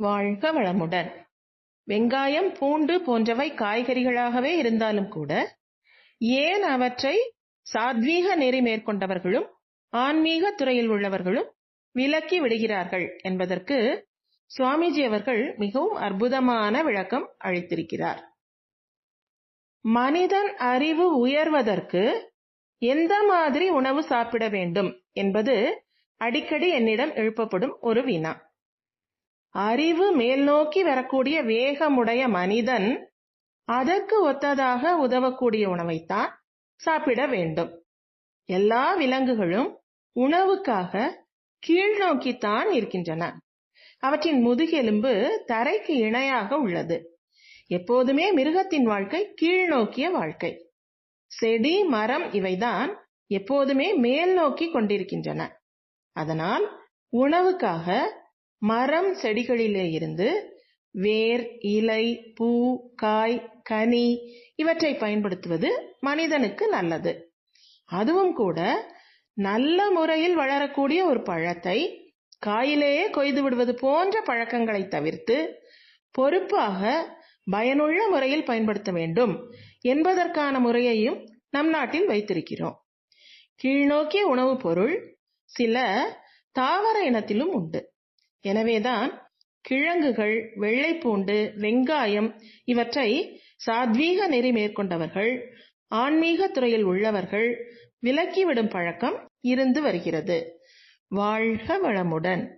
வாழ்க வளமுடன். வெங்காயம், பூண்டு போன்றவை காய்கறிகளாகவே இருந்தாலும் கூட ஏன் அவற்றை சாத்வீக நெறி மேற்கொண்டவர்களும் ஆன்மீக துறையில் உள்ளவர்களும் விலக்கி விடுகிறார்கள் என்பதற்கு சுவாமிஜி அவர்கள் மிகவும் அற்புதமான விளக்கம் அளித்திருக்கிறார். மனிதன் அறிவு உயர்வதற்கு எந்த மாதிரி உணவு சாப்பிட வேண்டும் என்பது அடிக்கடி என்னிடம் எழுப்பப்படும் ஒரு வினா. அறிவு மேல் நோக்கி வரக்கூடிய வேகமுடைய மனிதன் அதற்கு ஒத்ததாக உதவக்கூடிய உணவைத்தான் சாப்பிட வேண்டும். எல்லா விலங்குகளும் உணவுக்காக கீழ் நோக்கித்தான் இருக்கின்றன. அவற்றின் முதுகெலும்பு தரைக்கு இணையாக உள்ளது. எப்போதுமே மிருகத்தின் வாழ்க்கை கீழ் நோக்கிய வாழ்க்கை. செடி, மரம் இவைதான் எப்போதுமே மேல் நோக்கி கொண்டிருக்கின்றன. அதனால் உணவுக்காக மரம், செடிகளிலே இருந்து வேர், இலை, பூ, காய், கனி இவற்றை பயன்படுத்துவது மனிதனுக்கு நல்லது. அதுவும் கூட நல்ல முறையில் வளரக்கூடிய ஒரு பழத்தை காயிலேயே கொய்து விடுவது போன்ற பழக்கங்களை தவிர்த்து பொறுப்பாக பயனுள்ள முறையில் பயன்படுத்த வேண்டும் என்பதற்கான முறையையும் நம் நாட்டில் வைத்திருக்கிறோம். கீழ்நோக்கிய உணவுப் பொருள் சில தாவர இனத்திலும் உண்டு. எனவேதான் கிழங்குகள், வெள்ளைப்பூண்டு, வெங்காயம் இவற்றை சாத்வீக நெறி மேற்கொண்டவர்கள், ஆன்மீக துறையில் உள்ளவர்கள் விலக்கிவிடும் பழக்கம் இருந்து வருகிறது. வாழ்க வளமுடன்.